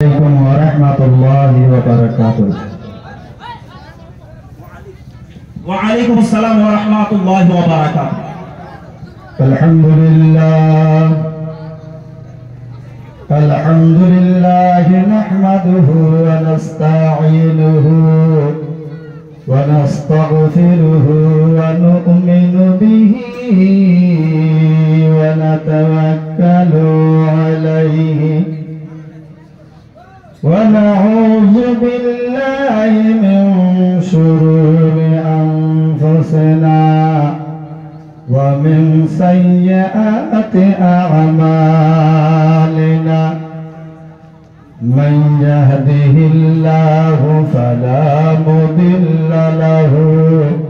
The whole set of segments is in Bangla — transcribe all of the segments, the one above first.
Assalamualaikum warahmatullahi wabarakatuh. Waalaikumsalam warahmatullahi wabarakatuh. Alhamdulillah nahmaduhu wa nasta'inuhu wa nastaghfiruhu wa nu'minu bihi wa natawakkalu alayhi wa na'udzu billahi min shururi anfusina wa min sayyiati a'malina man yahdihillahu fala mudilla lahu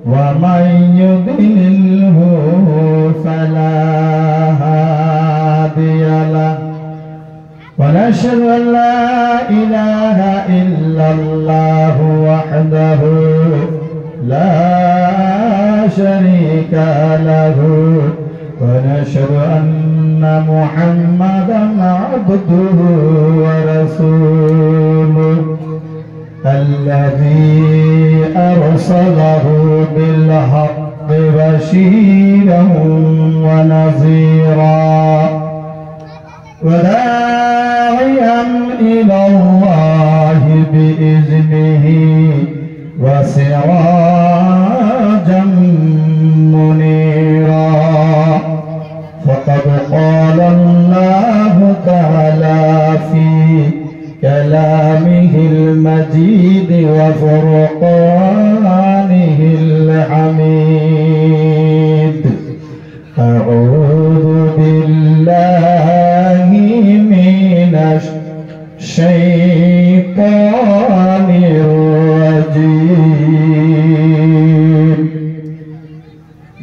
wa man yudlilhu fala hadiya lahu ونشهد أن لا إله إلا الله وحده لا شريك له ونشهد أن محمدا عبده ورسوله الذي أرسله بالحق بشيرا ونذيرا وداعيا إلى الله بإذنه وسراجا منيرا فقد قال الله تعالى في كلامه المجيد وفرقانه الحميد أعوذ بالله من الشيطان الرجيم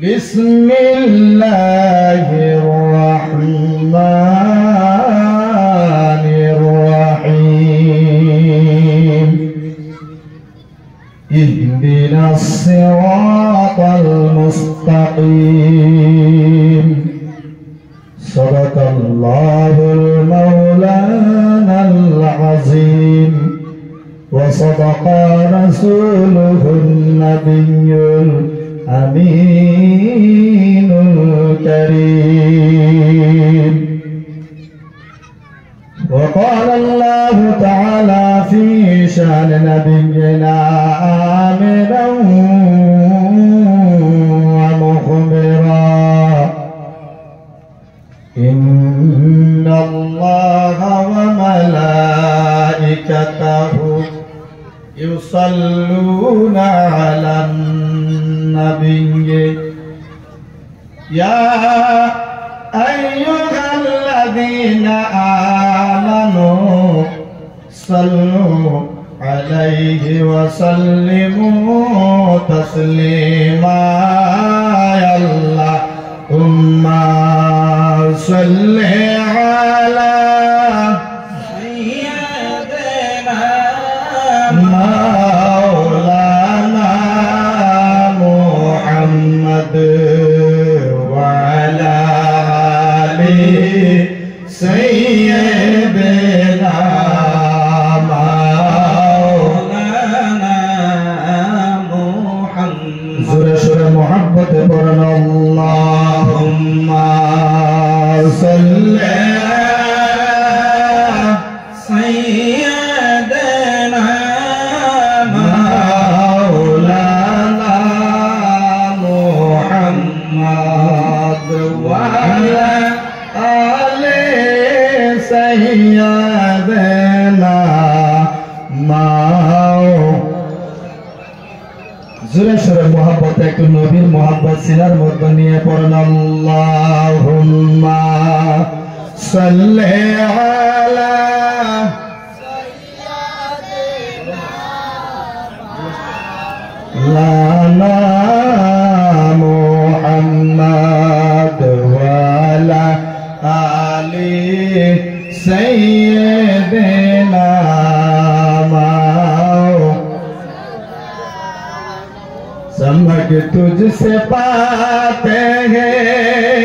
بسم الله الرحمن الرحيم اهدنا الصراط المستقيم صدق الله المولانا العظيم وصدق رسوله النبي الأمين الكريم وقال الله تعالى في شأن نبينا آمنا ومخبرا إن الله وملائكته يصلون على النبي يا أيها الذين آمنوا صلوا عليه وسلموا تسليما يا اللهم صل على سيدنا مولانا محمد وعلى آله سيدنا مولانا محمد سورة محبت برنا اللهم صل على سيدنا مولانا محمد وعلى آل سيدنا জোরে সোরে মোহাব্বত একটু নবীর মোহাব্বত সিনার মধ্যে নিয়ে পড়েন আল্লাহুম্মা সাল্লি আলা সাইয়্যিদিনা মুহাম্মদ ওয়া আলা আলি সাইয়্যিদিনা चमक तुझसे पाते हैं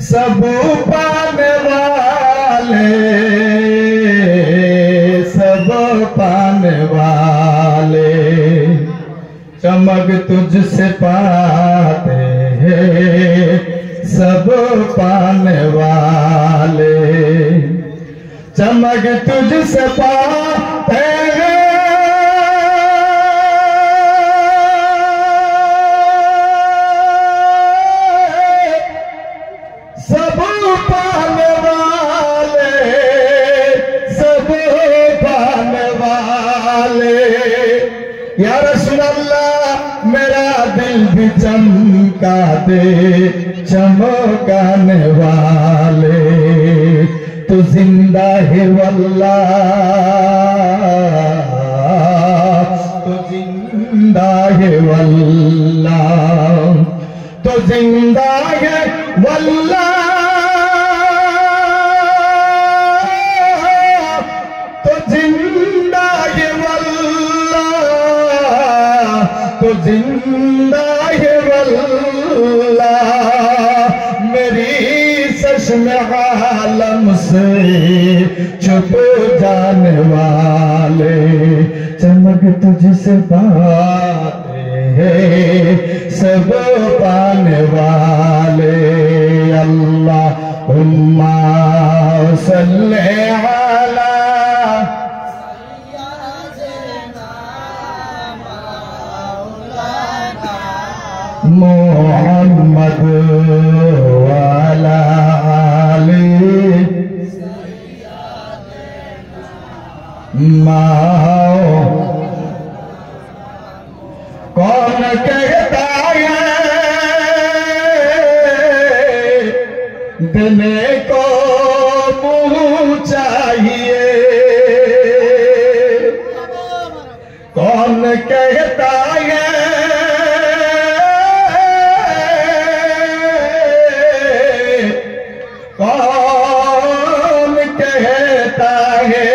सब पाने वाले तुझसे पाते हैं सब पाने वाले, चमक तुझसे पाते हैं सब पाने वाले, सब पाने वाले। या रसूल अल्लाह मेरा दिल भी चमका दे चमकाने वाले, तो जिंदा है वल्लाह, तो जिंदा है वल्लाह, तो जिंदा है वल्लाह, तो जिंदा है वल्लाह, तो जिंदा है वल्लाह। मेरी चश्म आलम से छुप जाने वाले, चमक तुझसे पाते हैं सब पाने वाले। अल्लाहुम्मा सल्ले अला मुहम्मद वाला माओ। कौन कहता है देने को मुँह चाहिए, कौन कहता है कौन कहता है,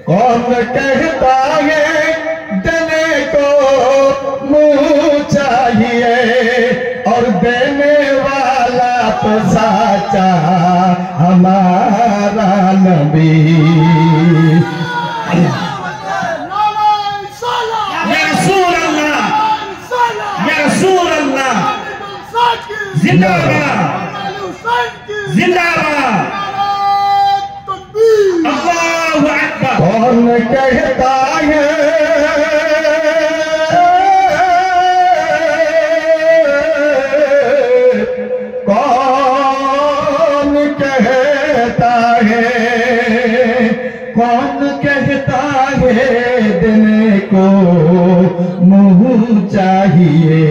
कौन कहता है देने को मुँह चाहिए, और देने वाला तो साचा हमारा नबी। या रसूल अल्लाह, या रसूल अल्लाह, जिंदाबाद जिंदाबाद, अल्लाहु अकबर। कौन कहता है कौन कहता है, कौन कहता है देने को मुँह चाहिए,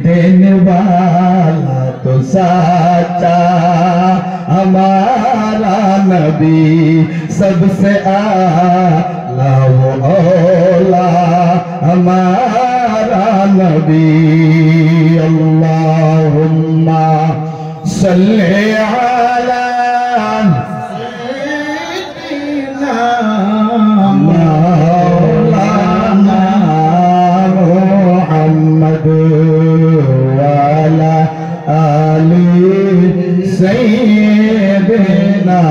देने वाला तो साचा हमारा नबी। सबसे आला वो औला हमारा नबी। अल्लाहुम्मा सल्ले अला सय्यिदिना मौलाना मुहम्मद वाला आली सय्यिदिना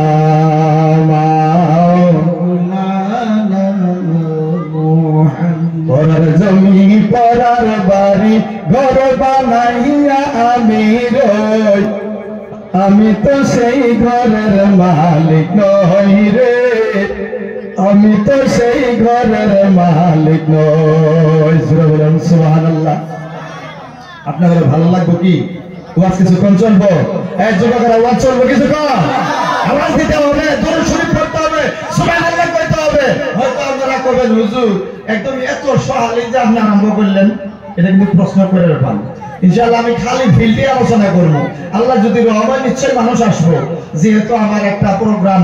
मौलाना मुहम्मद। परार जमी परार बाड़ी घर बानाइया आमी रই, আমি তো সেই ঘরের মালিক নই রে, আমি তো সেই ঘরের মালিক নই। সুবহানাল্লাহ। আপনাদের ভালো লাগবে কি? ওয়াজ কিছুক্ষণ চলবো? এক যুবকেরা ওয়াজ চলবো কিছুক্ষণ? আওয়াজ দিতে হবে, দরুদ শরীফ পড়তে হবে, সুবহানাল্লাহ কইতে হবে। হয়তো আপনারা কবেন হুজুর একদম এত সহজ যে আপনি আরম্ভ করলেন, এটা কিন্তু প্রশ্ন করে ব্যাপার। ইনশাআল্লাহ আমি খালি ফিল্ডে আলোচনা করব। আল্লাহ যদি রহমান নিশ্চয় মানুষ আসবো, যেহেতু আমার একটা প্রোগ্রাম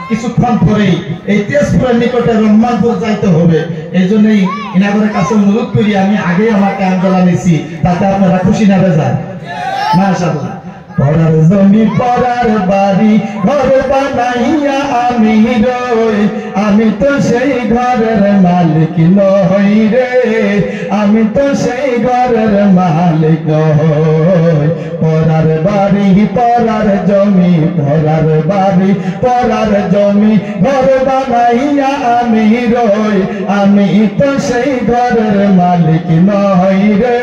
কিছুক্ষণ পরেই এই তেজপুরের নিকটে রহমানপুর যাইতে হবে, এই জন্যই ইনাগরের কাছে অনুরোধ করি আমি আগে আমার টাইম জ্বালা নিছি, তাতে আপনারা খুশি না বেজার? মাশাআল্লাহ। পরার জমি পরার বাড়ি ঘর বানাইয়া আমি রই, আমি আমি তো সেই ঘরের মালিক নই রে, আমি তো সেই ঘরের মালিক নই। পরার বাড়ি পরার জমি, পরার বাড়ি পরার জমি, ঘর বানাইয়া আমি রই, আমি তো সেই ঘরের মালিক নই রে,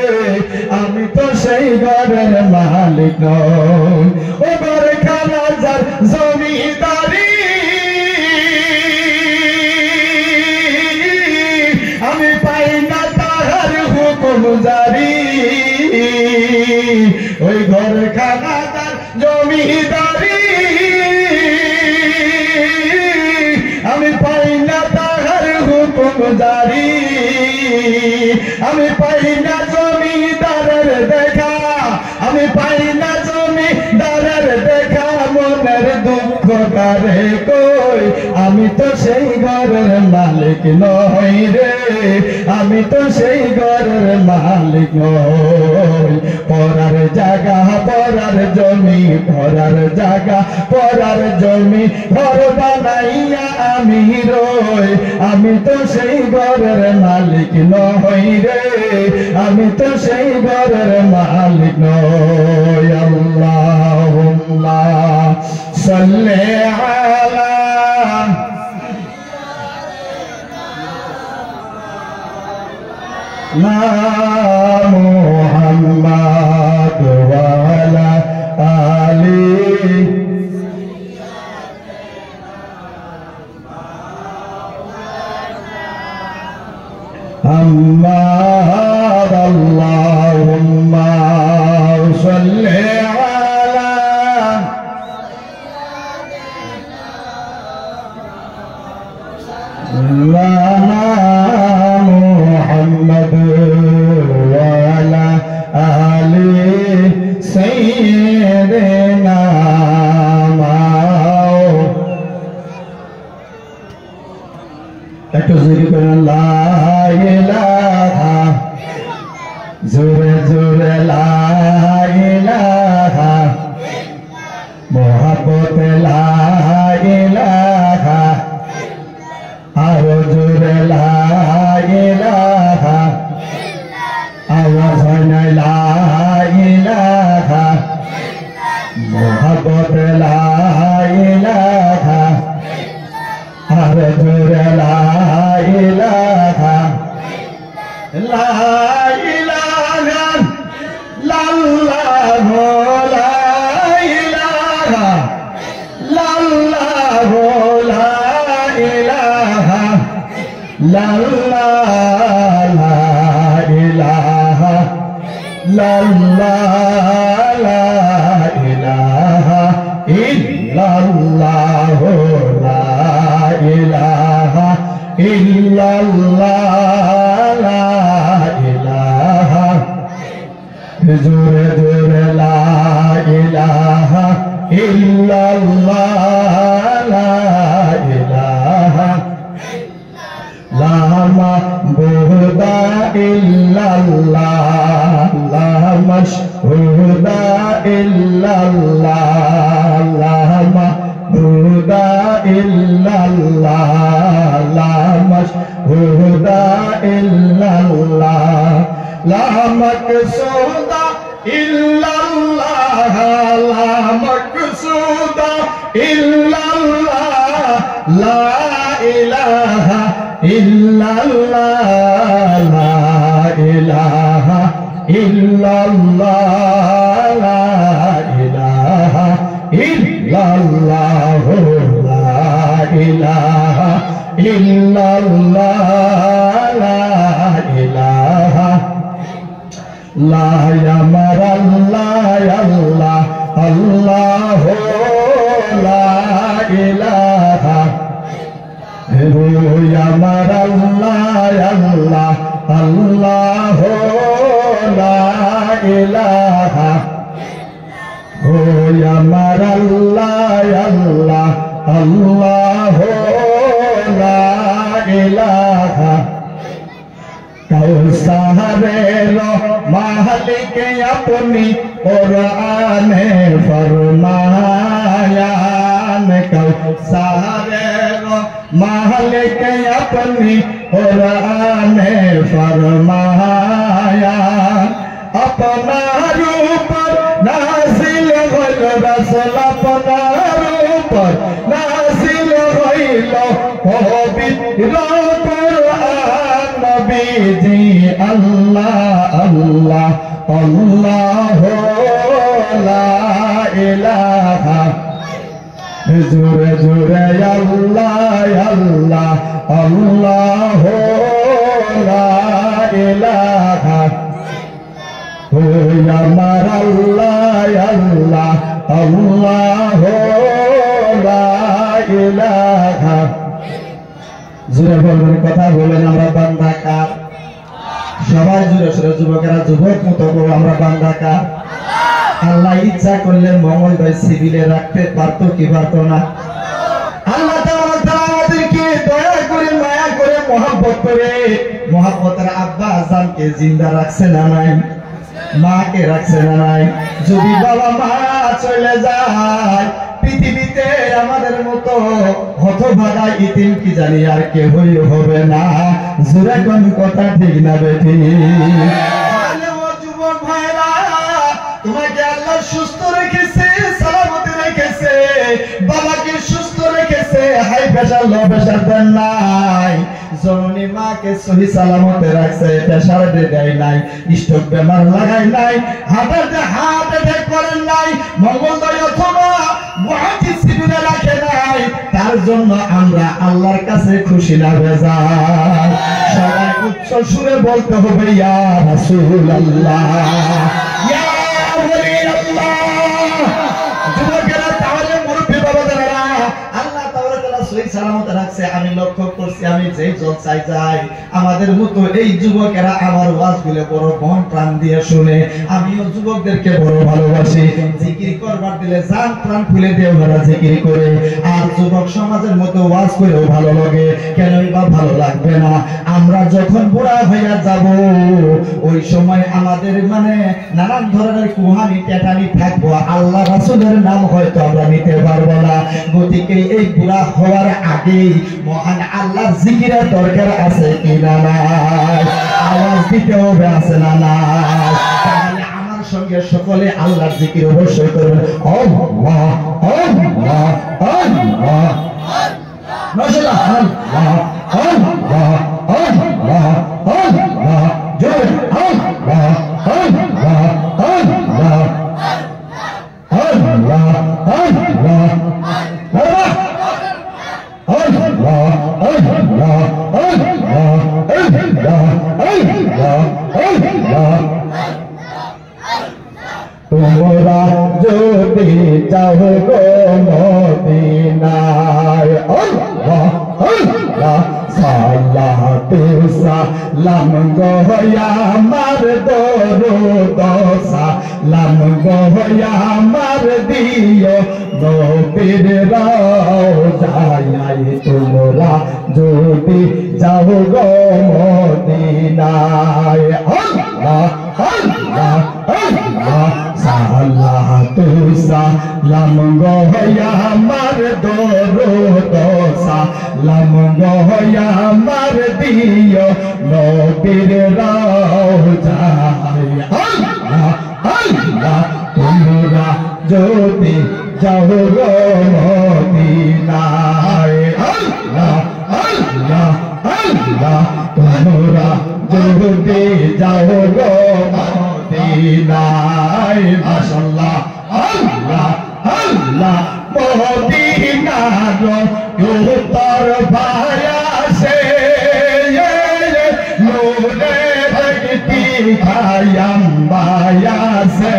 আমি তো সেই ঘরের মালিক নই। ও ঘরে খানা যার জমিদারি, আমি পাই না তাহার হুকুম জারি, ওই ঘর খানা তার জমিদারি, আমি পাই না তাহার হুকুম জারি, আমি পাই না জমিদারের দেখা, আমি পাই না জমিদারের দেখা, মনের দুঃখ কারে কই, আমি তো সেই ঘরের মালিক নই রে, আমি তো সেই ঘরের মালিক নই। পরার জায়গা পরার জমি, পরার জায়গা পরার জমি, ঘর বানাইয়া আমি রই, আমি তো সেই ঘরের মালিক নই রে, আমি তো সেই ঘরের মালিক নই। আল্লাহুম্মা সাল্লি আলা মুহাম্মাদ ওয়া আলা আলি محمد اللهم صل على محمد وعلى آل سيدنا একটু জোরে করে লা ইলাহা, জোরে জোরে লা ইলাহা, মোহাব্বত লা ইলাহা, আরো জোরে লা ইলাহা, আওয়াজ হয় না লা ইলাহা, মোহাব্বত লা ইলাহা, আরো জোরে লা ইলাহা, লা ইলাহা ইল্লাল্লাহ, লা ইলাহা ইল্লাল্লাহ, লা ইলাহা ইল্লাল্লাহ, লা ইলাহা ইল্লাল্লাহ, লা ইলাহা ইল্লাল্লাহ, লা ইলাহা ইল্লাল্লাহ, লা ইলাহা, জোরে জোরে লা ইলাহা ইল্লাল্লাহ, লা ইলাহা, লা মাবুদা ইল্লাল্লাহ, লা মাশহুদা ইল্লাল্লাহ, লা মাবুদা ইল্লাল্লাহ, লা মাশহুদা ইল্লাল্লাহ, লা মাকসুদা ইল্লাল্লাহ, লা মাকসুদা ইল্লাল্লাহ, লা ইলাহা ইল্লাল্লাহ, লা ইলাহা ইল্লাল্লাহ, লা ইলাহা ইল্লাল্লাহ, লা ইলাহা ইল্লাল্লাহ, লা ইলাহা, লা আমার আল্লাহ আল্লাহ আল্লাহ, লা ইলাহা, আমার আল্লাহ আল্লাহ আল্লাহ, লা ইলাহা, আমার আল্লাহ আল্লাহ আল্লাহ, লা ইলাহা, কাউসারের মালিক আপনি কোরআনে ফরমায়ান, কাউসারের मालिक अपनी कुरान फरमाया अपना रूप नासिल होइल रसूल अपना रूप नासिल होइल पवित्र कुरान नबी जी अल्लाह अल्लाह अल्लाह ला इलाहा जुरे जुरे अल्लाह अल्लाह अल्लाह ला इलाहा আমার আল্লাহ আল্লাহ আল্লাহ লা ইলাহা জোরে বলবেন কথা বলেন আমরা বান্দা কার সবাই জোরে জোরে যুবকেরা যুবক মতো বলো আমরা বান্দা কার আল্লাহ ইচ্ছা করলে মঙ্গল ভাই সিভিলে রাখতে পারতো কি পারতো না আল্লাহ তাআলা আমাদেরকে দয়া করে মায়া করে মহব্বত করে মহব্বতের আব্বা আজানকে জিন্দা রাখছে না নাই माँ के रखছে না নাই যদি বাবা মা চলে যায় পৃথিবীতে আমাদের মতো হতভাগা ইতিম কি জানি আর কেউই হবে না জোরে কোন কথা ঠিক না বেটি তাহলে ও যুবক ভাইরা তোমাকে আল্লাহ সুস্থ রেখেছে সালামতে রেখেছে বাবাকে সুস্থ রেখেছে হাই প্রেসার লো প্রেসার দেন নাই জননী মাকে সহি সালামতে রাখছে প্রেসার দেয় নাই স্ট্রোক বেমার লাগাই নাই হার্ট অ্যাটাক করেন নাই মঙ্গলদয় অথবা মহাজি শিবিরে রাখে নাই তার জন্য আমরা আল্লাহর কাছে খুশি না বেজার সবাই উচ্চ সুরে বলতে হবে ইয়া রাসূলুল্লাহ ইয়া ওলি আল্লাহ যুবকেরা তাহলে মুরব্বি বাবাদেরা আল্লাহ তাআলা সহি সালামতে রাখছে আমি লক্ষ্য করছি আমি যেই জলসায় যাই আমাদের মতো এই যুবকেরা আমার ওয়াজগুলো বড় মন প্রাণ দিয়ে শুনে আমিও যুবকদেরকে বড় ভালোবাসি জিকির করবার দিলে জান প্রাণ খুলে দিয়ে ওরা জিকির করে আর যুবক সমাজের মতো ওয়াজ করেও ভালো লাগে কেনই বা ভালো লাগবে না আমরা যখন বুড়া হইয়া যাব ওই সময় আমাদের মানে নানান ধরনের কুহানি টেটানি থাকবো আল্লাহ রাসূলের নাম হয়তো আমরা নিতে পারবো না গতিকে এই বুড়া হওয়ার আগে মহান আল্লাহর জিকিরের দরকার আছে কি না নাই আওয়াজ দিতে হবে আছে না নাই তাহলে আমার সঙ্গে সকলে আল্লাহর জিকির অবশ্যই করবেন আল্লাহ আল্লাহ আল্লাহ মাশাআল্লাহ আল্লাহ আল্লাহ আল্লাহ আল্লাহ জোরে আল্লাহ আল্লাহ আল্লাহ আল্লাহ আল্লাহ তোমরা যদি যাও গো মদিনায় আল্লাহ আল্লাহ সালাতু সালাম গো আমার দরুদ সালাম গো আমার দিও নবীর রওজায় তোমরা যদি যাও গো মদিনায় আল্লাহ আল্লাহ আল্লাহ সালাতু সালাম গো আমার দরুদ সালাম গো আমার দিও নবীর রওজায় আল্লাহ আল্লাহ তোমরা যদি যাও গো মদিনায় আল্লাহ আল্লাহ আল্লাহ তোমরা যদি যাও গো মদিনায় মাশাআল্লাহ আল্লাহ আল্লাহ মদিনার উত্তর ভায়াসে নূরে দেখতি খায়াম বায়াসে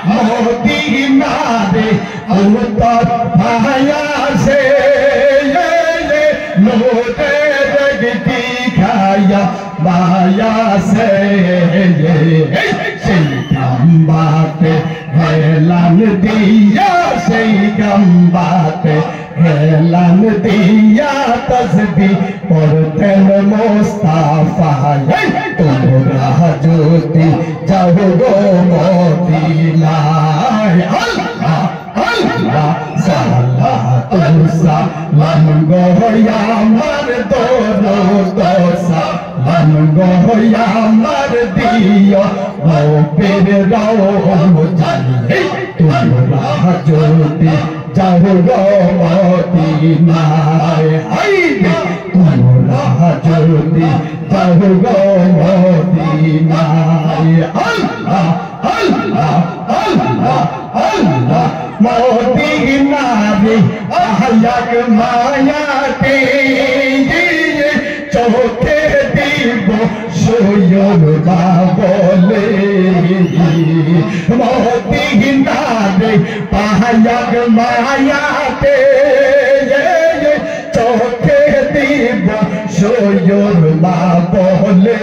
মদিনারে উত্তর ভায়াসে নূরে দেখতি খায়াম বায়াসে সেই গাম্বাতে হেলান দিয়া সেই গাম্বাতে হেলান দিয়া তসবি পড়তেন মুস্তাফা তোমরা যদি যাও গো মদিনায় আল্লাহ আল্লাহ সালাত তুসা লাম গয়া আমার দরদসা লাম গয়া আমার দিও পের রাও জানি তোমরা যদি যাও গো মদিনায় আইবে তোমরা যদি যাও গো মদিনায় আল্লাহ আল্লাহ আল্লাহ আল্লাহ মদিনারে আয়াক মায়াতে চোখে দিব সৈয়দ বলে মদিনারে আয়াক মায়াতে চোখে দিব সৈয়দ বলে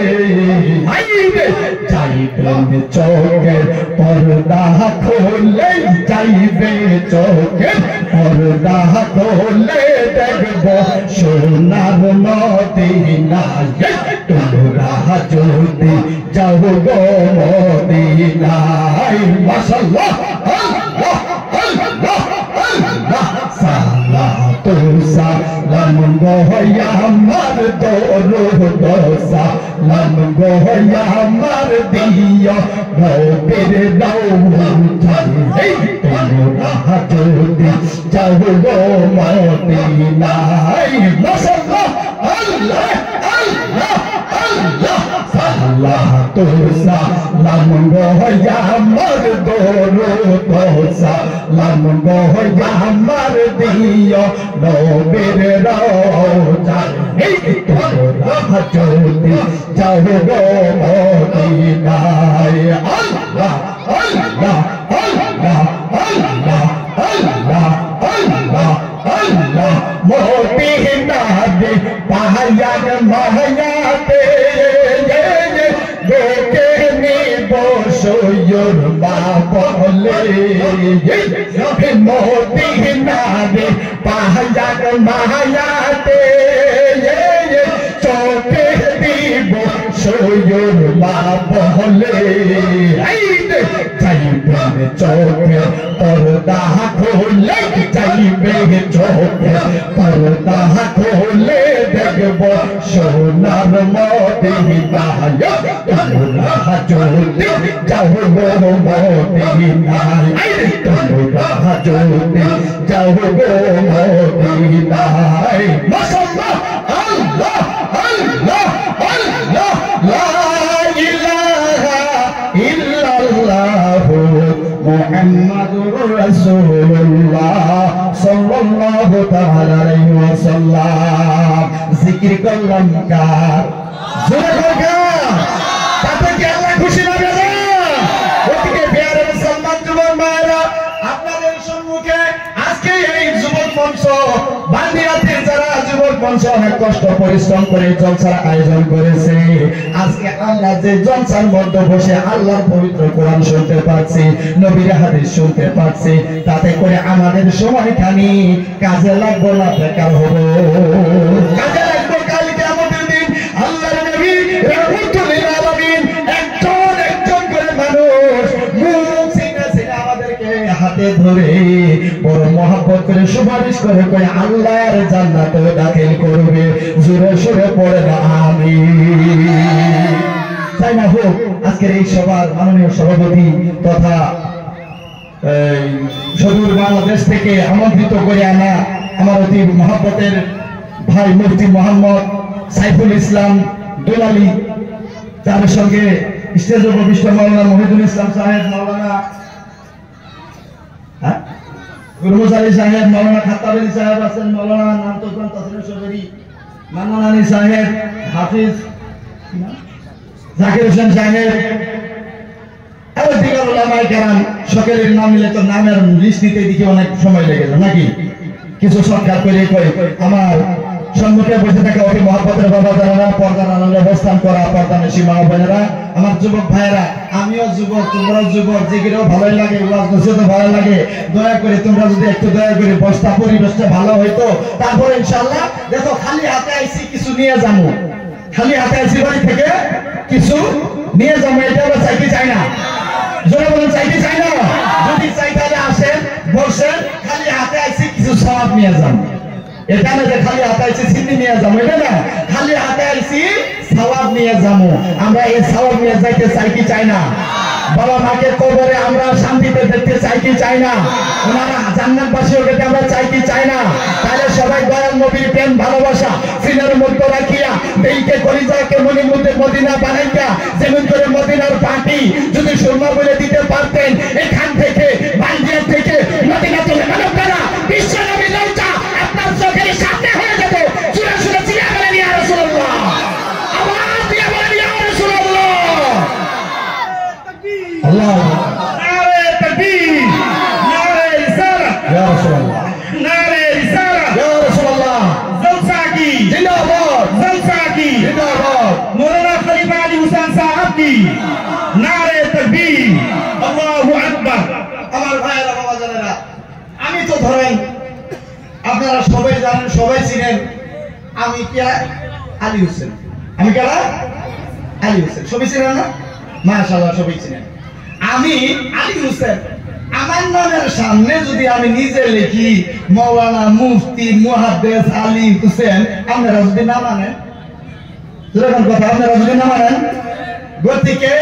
যাইবেন চোখের পর্দা খোলে যাইবে চোখের পর্দা খোলে দেখব সোনার মদিনায় তোমরা যদি যাও গো মদিনায় মাশাআল্লাহ আল্লাহ আল্লাহ আল্লাহ সালাতু সালাম গোয়া আমার দরদসা লাম গোয়া আমার দিও রবের দাও জানি তোমরা যদি যাও গো মদিনায় মাশাআল্লাহ আল্লাহ আল্লাহ আল্লাহ সালাতু সালাম গোয়া আমার দরদসা লাম গোয়া আমার দিও রবের দাও জানি তোমরা যদি যাও গো মদিনায় আল্লাহ আল্লাহ আল্লাহ আল্লাহ আল্লাহ আল্লাহ আল্লাহ মদিনারে পাহায়ার মায়াতে দেখে নিব সৈয়দ বলে মদিনারে পাহায়ার মায়াতে চোখে দিব সৈয়দ বলে যাইবেন চোখে পর্দা খোলে যাইবে চোখে পর্দা খোলে দেখব সোনার মদিনায় তোমরা যদি যাও গো মদিনায় তোমরা যদি যাও গো মদিনায় মাশাআল্লাহ আল্লাহ আল্লাহ আল্লাহ লা ইলাহা ইল্লাল্লাহু মুহাম্মাদুর রাসূলুল্লাহ সাল্লাল্লাহু তাআলা আলাইহি ওয়াসাল্লাম জিকির করলাম কার জোরে কার তাতে কি আল্লাহ খুশি হবে না ওদিকে প্রিয় মুসলমান যুবক ভাইরা আপনাদের সম্মুখে আজকে এই যুবক মঞ্চ বান্দিয়াতে যারা যুবক মঞ্চ অনেক কষ্ট পরিশ্রম করে জলসার আয়োজন করেছে আজকে আমরা যে জলসার মধ্যে বসে আল্লাহর পবিত্র কোরআন শুনতে পাচ্ছি নবীর হাদিস শুনতে পাচ্ছি তাতে করে আমাদের সময়খানি কাজে লাগবে না বেকার হবে কাজে লাগবে কাল কিয়ামতের দিন আল্লাহর নবী রাহমাতুল লিল আলামিন একজন একজন করে মানুষ মুখ সিনা সিনা আমাদেরকে হাতে ধরে বড় মহব্বত করে সুপারিশ করে কয় আল্লাহর জান্নাতে দাখিল করবে জোরে সোরে পড়ে না আমিন তাই না হোক আজকের এই সভার মাননীয় সভাপতি তথা সুদূর বাংলাদেশ থেকে আমন্ত্রিত করে আনা আমার অতি মহব্বতের ভাই মুফতি মোহাম্মদ সাইফুল ইসলাম দুলালী তার সঙ্গে স্টেজে উপবিষ্ট মাওলানা মহিদুল ইসলাম সাহেব মাওলানা গুরুমুস আলী সাহেব মাওলানা খাত্তাব আলী সাহেব আছেন মাওলানা নামতোজান তাসলিম চৌধুরী মান্নান আলী সাহেব হাফিজ জাকির হোসেন সাহেব এবং দিগার উলামায়ে কেরাম সকলের নাম নিলে তো নামের লিস্ট নিতে দিকে অনেক সময় লেগে যায় নাকি কিছু সরকার করে কয় আমার সম্মুখে বসে থাকা অতি মহব্বতের বাবা যারা পর্দার আড়ালে অবস্থান করা পর্দানেশী মা বোনেরা আমার যুবক ভাইয়েরা আমিও যুবক তোমরাও যুবক যেগুলো ভালোই লাগে ওয়াজও ভালো লাগে দয়া করে তোমরা যদি একটু দয়া করে বসতা পরিবেশটা ভালো হইতো তারপর ইনশাআল্লাহ দেখো খালি হাতে আইছি কিছু নিয়ে যাবো খালি হাতে আইছি বাড়ি থেকে কিছু নিয়ে যাবো এটা আমরা চাইতে চাই না জোরে বলেন চাইতে চাই না যদি চাই তাহলে আসেন বসেন খালি খালি হাতে আইছি কিছু সওয়াব নিয়ে যান, এটা না যে খালি হাতে আইছি সিদ্ধি নিয়ে যাবো, এটা না, খালি হাতে আইছি সওয়াব নিয়ে যাবো। আমরা এই সওয়াব নিয়ে যাইতে চাই কি চাই না? বাবা মাকে কবরে আমরা শান্তিতে দেখতে চাই কি চাই না? ওনারা জান্নাতবাসী হতে আমরা চাই কি চাই না? তাহলে সবাই দয়াল নবীর প্রেম ভালোবাসা সিনার মধ্যে রাখিয়া দেইকে কলিজাকে মনের মধ্যে মদিনা বানাইয়া যেমন করে মদিনার পাটি যদি সুরমা বলে দিতে পারতেন, এখান থেকে বান্দিয়া থেকে মদিনা চলে মানবরা বিশ্ব নবী লৌটা আপনার চোখের সামনে হয়ে যেত। চূড়া শুনে চিরা বলেন ইয়া রাসূলুল্লাহ, আওয়াজ দিয়ে বলেন ইয়া রাসূলুল্লাহ। আল্লাহ নারে তাকবীর, নারে রিসালাত, ইয়া রাসূলুল্লাহ, নারে রিসালাত, ইয়া রাসূলুল্লাহ। জলসা কি জিন্দাবাদ, জলসা কি জিন্দাবাদ। মৌলানা খলিফা আলী হুসেন সাহেব কি নারে তাকবীর, আল্লাহু আকবার। আমার ভাইয়েরা বাবা জানেরা, আমি তো ধরেন আপনারা সবাই জানেন, সবাই চিনেন আমি কে? আলী হোসেন। আমি কে? আলী হোসেন। সবাই চিনেন না? মাশাআল্লাহ সবাই চিনেন। আমি আলী হোসেন, আমার নামের সামনে যদি আমি নিজে লিখি মাওলানা মুফতি মুহাদ্দিস আলী হোসেন, আপনারা যদি না মানেন, যেরকম কথা আপনারা যদি না মানেন, গতিকে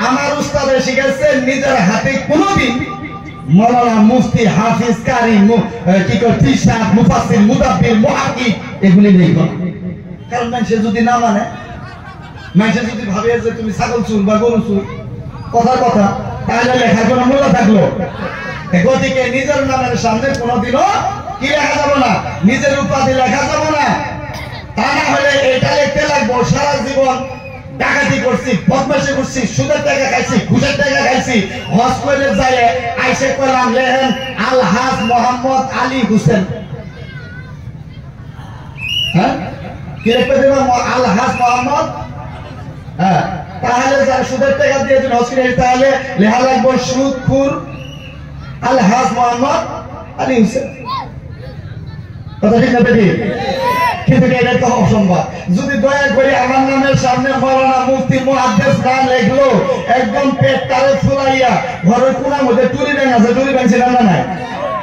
আমার উস্তাদে শিখেছেন নিজের হাতে কোনোদিন মাওলানা মুফতি হাফিজ কারি কি করে তিশাত মুফাসসির মুদাব্বির মুহাক্কিক এগুলি লিখো। কারণ মানুষে যদি না মানে, মানুষে যদি ভাবে যে তুমি ছাগল চুর বা গরু চুর, কথার কথা, তাহলে লেখার কোনো মূল্য থাকলো? গতিকে নিজের নামের সামনে কোনোদিনও কি লেখা যাবে না, নিজের উপাধি লেখা যাবে না। তা না হলে এটা লিখতে লাগবো সারা জীবন ডাকাতি করছি, বদমাশি করছি, সুদের টাকা খাইছি, ঘুষের টাকা খাইছি, হজ করে যায় আইসে কইলাম লেহেন আলহাজ মোহাম্মদ আলী হোসেন। হ্যাঁ, কি লিখতে দেব? আলহাজ মোহাম্মদ। হ্যাঁ, তাহলে যারা সুদের টাকা দিয়ে যদি হজ করে তাহলে লেখা লাগবো সুদখোর আলহাজ মোহাম্মদ আলী হোসেন। কথা ঠিক না বেটি? কিন্তু এটা তো অসম্ভব। যদি দয়া করে আমার নামের সামনে মাওলানা মুফতি মুহাদ্দিস নাম লিখলো, একদম পেট তারে ফুলাইয়া ঘরের কোণার মধ্যে টুরি ব্যাংক আছে, টুরি ব্যাংক ছিল না? নাই,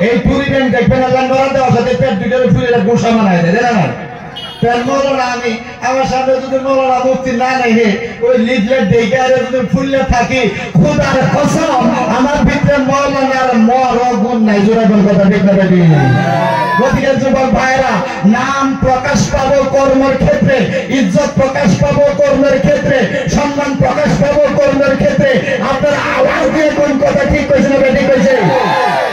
এই টুরি ব্যাংক দেখবেন আল্লাহ নড়া দেওয়ার সাথে পেট দুইটারে ফুলিয়ে গোসা বানায় দেয়, জানা না? মৌলানা আমি আমার সামনে যদি মৌলানা মুফতি না নেই ওই লিফলেট দেখে আর যদি ফুললে থাকি, খুদার কসম আমার ভিতরে মৌলানার মরগুণ নাই। জোরে কোন কথা ঠিক না বেটি? গতিকে যুবক ভাইরা, নাম প্রকাশ পাবো কর্মের ক্ষেত্রে, ইজ্জত প্রকাশ পাবো কর্মের ক্ষেত্রে, সম্মান প্রকাশ পাবো কর্মের ক্ষেত্রে। আপনার আওয়াজ দিয়ে কোন কথা ঠিক কইছে না বেটি কইছে?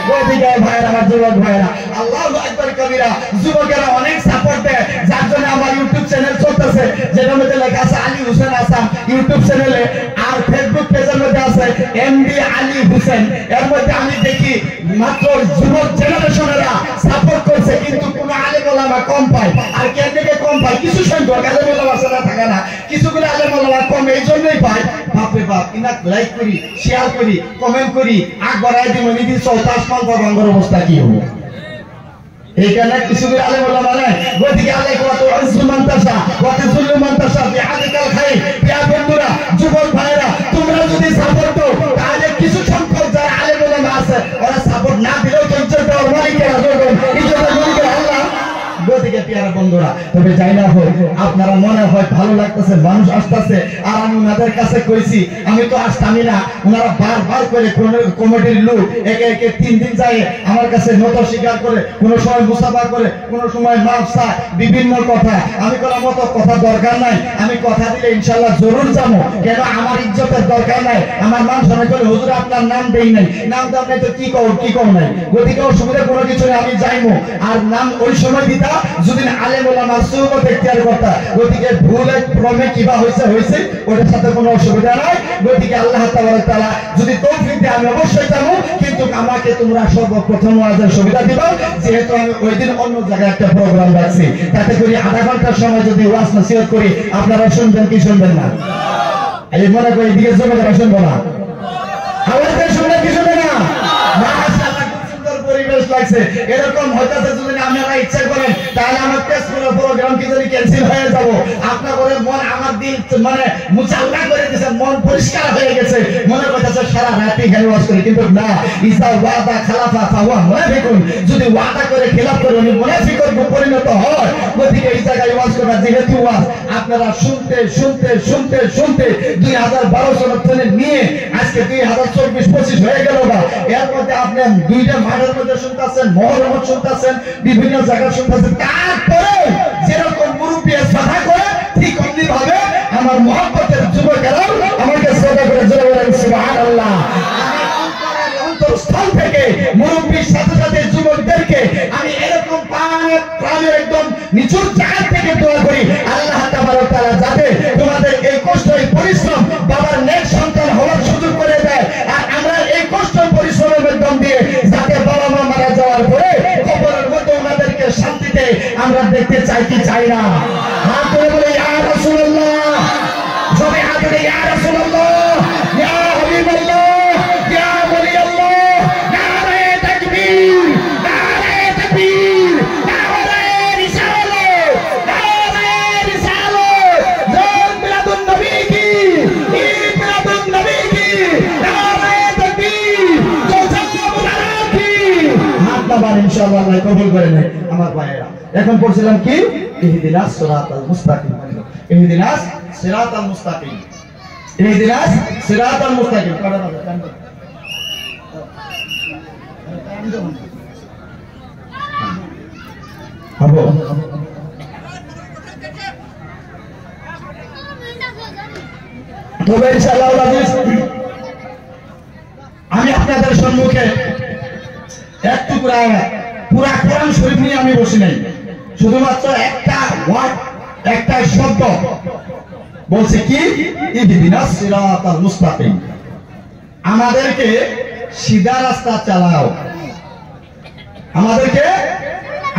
গতিকে ভাইরা, আমার যুবক ভাইরা, আল্লাহু আকবার কবিরা, যুবকেরা অনেক সাপোর্ট দেয়, যার জন্য আমার ইউটিউব চ্যানেল চলতেছে, যেটার মধ্যে লেখা আছে আলী হোসেন আসাম ইউটিউব চ্যানেলে, আর ফেসবুক পেজের মধ্যে আছে এমডি আলী হোসেন। এর মধ্যে আমি দেখি মাত্র যুবক জেনারেশনেরা সাপোর্ট করছে, কিন্তু কোন আলেম ওলামা কম পায়। আর কেন থেকে কম পায়? কিছু সংখ্যক আলেম ওলামা ছাড়া থাকে না, কিছুগুলো আলেম ওলামা কম, এই জন্যই পায়। বাপরে বাপ, ইনা লাইক করি, শেয়ার করি, কমেন্ট করি, আগ বাড়াই দিব, নিদি চলতাস মালবা বাঙ্গর অবস্থা কি হবে? এইখানে কিছুগুলো আলেম ওলামা নাই। গতিকে আলে কত ইসমান তাসা কত সুলমান তাসা বিআদিকাল খাই। প্রিয় বন্ধুরা, যুবক ভাইরা, তোমরা যদি সাপোর্ট দাও তাহলে কিছু সংখ্যক যারা আলেম ওলামা আছে ওরা সাপোর্ট না দিলেও তো ইজ্জত দেওয়ার মালিকের আজরবেন, ইজ্জতের মালিকের আল্লাহ। গতিকে প্রিয় বন্ধুরা, তবে যাই না হোক, আপনারা মনে হয় ভালো লাগতেছে, মানুষ আসতেছে, আর আমি ওনাদের কাছে কইছি আমি তো আসতামই না। ওনারা বারবার করে কমিটির লোক একে একে 3 দিন যায় আমার কাছে নত স্বীকার করে, কোন সময় মুসাফা করে, কোন সময় মাফসা, বিভিন্ন কথা। আমি কোনো মতো কথা দরকার নাই, আমি কথা দিলে ইনশাআল্লাহ জরুর যাবো। কেন? আমার ইজ্জতের দরকার নাই। আমার মান সম্মান করে হুজুর আপনার নাম দেই নাই, নাম দাও নাই তো কি কও নাই। গতিকে অসুবিধা কোনো কিছু নেই, আমি যাইমু। আর নাম ওই সময় দিতা যদি আলেম ওলামার সুহবত ইখতিয়ার করতা। গতিকে ভুল ক্রমে কিবা হইছে ওটার সাথে কোনো অসুবিধা নাই। গতিকে আল্লাহ তাআলা যদি তৌফিক দেয় আমি অবশ্যই যাবো, কিন্তু আমাকে তোমরা সর্বপ্রথম ওয়াজের সুবিধা দিবা, যেহেতু আমি ওই দিন অন্য জায়গায় একটা প্রোগ্রাম রাখছি। তাতে করে আধা ঘন্টার সময় যদি ওয়াজ নসিহত করি, আপনারা শুনবেন কি শুনবেন না? এই মনে করি এদিকে জমে যারা শুনবো না, আওয়াজটা শুনবেন কি শুনবেন না? মাশাআল্লাহ, খুব সুন্দর পরিবেশ লাগছে। এরকম হইতাছে যদি আপনারা ইচ্ছা করেন তাহলে আমার পেজ করে প্রোগ্রাম কি জানি ক্যান্সেল হয়ে যাব। আপনার করে মন আমার দিল মানে মুচাল্লা করে দিয়েছে, মন পরিষ্কার হয়ে গেছে, মনে করতেছে সারা রাতে খালি ওয়াজ করে। কিন্তু না, ইসা ওয়াদা খালাফা ফাহুয়া মুনাফিকুন, যদি ওয়াদা করে খেলাফ করে উনি মুনাফিকের পরিণত হয়। ওদিকে এই জায়গায় ওয়াজ করা যেহেতু ওয়াজ, আপনারা শুনতে শুনতে শুনতে শুনতে 2012 সাল নিয়ে আজকে 2024-25 হয়ে গেল বা এর মধ্যে আপনি দুইটা মাঠের মধ্যে শুনতেছেন, মহরমত শুনতেছেন, বিভিন্ন জায়গায় শুনতেছেন। তারপরে যেরকম মুরব্বী সাধা করে ঠিক অমনি ভাবে আমার মহব্বতের যুবকেরাও আমাকে শ্রদ্ধা করে জোরে বলেন সুবহানাল্লাহ। অন্তরস্থল থেকে মুরব্বীর সাথে সাথে যুবকদেরকে আমি এরকম প্রাণের একদম নিচুর জায়গা থেকে দোয়া করি, আল্লাহ তাবারক ওয়া তাআলা যাতে তোমাদের এই কষ্ট এই পরিশ্রম বাবার নেক সন্তান হওয়ার সুযোগ করে দেয়। আর আমরা এই কষ্ট পরিশ্রমের মাধ্যম দিয়ে যাতে বাবা মা মারা যাওয়ার পরে কবরের মধ্যে ওনাদেরকে শান্তিতে আমরা দেখতে চাই কি চাই না। হাত করে বলে ইয়া রাসূলুল্লাহ, সবাই হাত করে ইয়া রাসূলুল্লাহ, ইয়া হাবিবাল্লাহ, ইয়া ওলিয়াল্লাহ, নারে তাকবীর, নারে তাকবীর, নারে রিসালাত, নারে রিসালাত, জান মিলাদুন নবী কি, ঈদ মিলাদুন নবী কি, নারে তাকবীর, জাযাল্লাহু আলাইহি। হাত দাবার ইনশাআল্লাহ আল্লাহ কবুল করে নেয় আমার ভাইয়েরা। এখন পড়ছিলাম কি ইহদিনাস সিরাতাল মুস্তাকিম, ইহদিনাস সিরাতাল মুস্তাকিম, ইহদিনাস সিরাতাল মুস্তাকিম। হবো তবে ইনশাআল্লাহ আমি আপনাদের সম্মুখে এক টুকরা পুরা কোরআন শরীফ নিয়ে আমি বসি নাই, শুধুমাত্র একটা ওয়ার্ড, একটা শব্দ বলছে কি ইহদিনাস সিরাতাল মুস্তাকিম, আমাদেরকে সিধা রাস্তা চালাও। আমাদেরকে,